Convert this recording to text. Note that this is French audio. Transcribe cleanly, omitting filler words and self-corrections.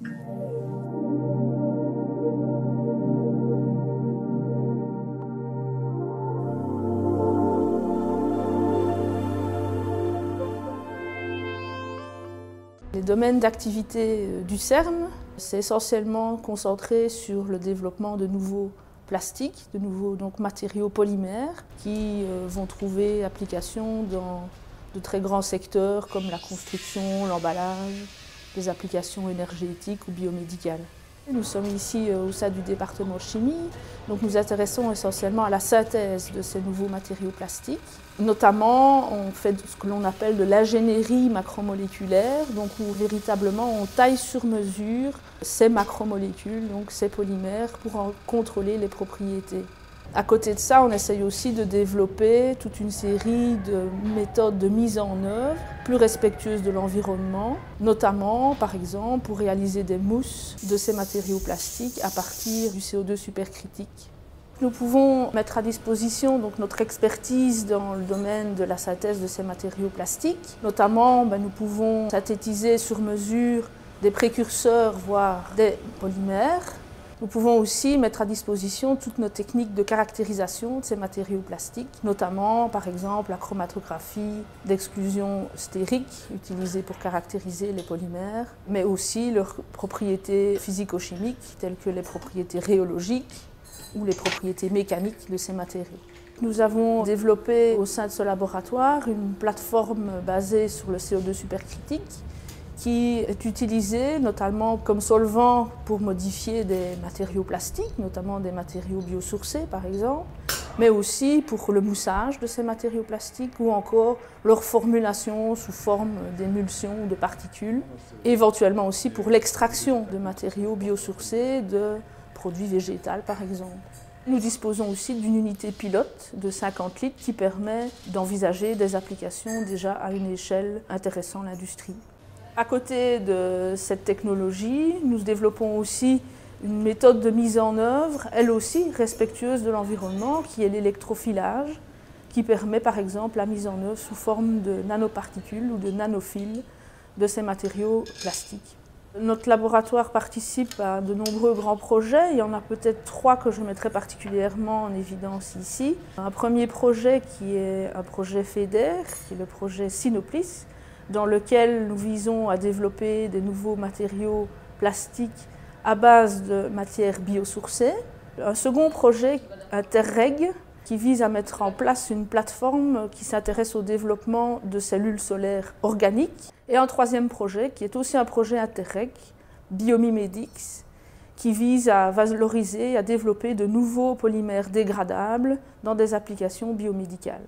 Les domaines d'activité du CERM, c'est essentiellement concentré sur le développement de nouveaux plastiques, de nouveaux matériaux polymères qui vont trouver application dans de très grands secteurs comme la construction, l'emballage, les applications énergétiques ou biomédicales. Nous sommes ici au sein du département chimie, donc nous intéressons essentiellement à la synthèse de ces nouveaux matériaux plastiques. Notamment, on fait ce que l'on appelle de l'ingénierie macromoléculaire, donc où véritablement on taille sur mesure ces macromolécules, donc ces polymères, pour en contrôler les propriétés. À côté de ça, on essaye aussi de développer toute une série de méthodes de mise en œuvre plus respectueuses de l'environnement, notamment, par exemple, pour réaliser des mousses de ces matériaux plastiques à partir du CO2 supercritique. Nous pouvons mettre à disposition notre expertise dans le domaine de la synthèse de ces matériaux plastiques. Notamment, nous pouvons synthétiser sur mesure des précurseurs, voire des polymères. Nous pouvons aussi mettre à disposition toutes nos techniques de caractérisation de ces matériaux plastiques, notamment par exemple la chromatographie d'exclusion stérique utilisée pour caractériser les polymères, mais aussi leurs propriétés physico-chimiques telles que les propriétés rhéologiques ou les propriétés mécaniques de ces matériaux. Nous avons développé au sein de ce laboratoire une plateforme basée sur le CO2 supercritique qui est utilisé notamment comme solvant pour modifier des matériaux plastiques, notamment des matériaux biosourcés par exemple, mais aussi pour le moussage de ces matériaux plastiques ou encore leur formulation sous forme d'émulsion ou de particules, et éventuellement aussi pour l'extraction de matériaux biosourcés de produits végétaux par exemple. Nous disposons aussi d'une unité pilote de 50 litres qui permet d'envisager des applications déjà à une échelle intéressant l'industrie. À côté de cette technologie, nous développons aussi une méthode de mise en œuvre, elle aussi respectueuse de l'environnement, qui est l'électrofilage, qui permet par exemple la mise en œuvre sous forme de nanoparticules ou de nanophiles de ces matériaux plastiques. Notre laboratoire participe à de nombreux grands projets. Il y en a peut-être 3 que je mettrai particulièrement en évidence ici. Un premier projet qui est un projet FEDER, qui est le projet Sinoplis, dans lequel nous visons à développer des nouveaux matériaux plastiques à base de matières biosourcées. Un second projet, Interreg, qui vise à mettre en place une plateforme qui s'intéresse au développement de cellules solaires organiques. Et un troisième projet, qui est aussi un projet Interreg, Biomimedix, qui vise à valoriser et à développer de nouveaux polymères dégradables dans des applications biomédicales.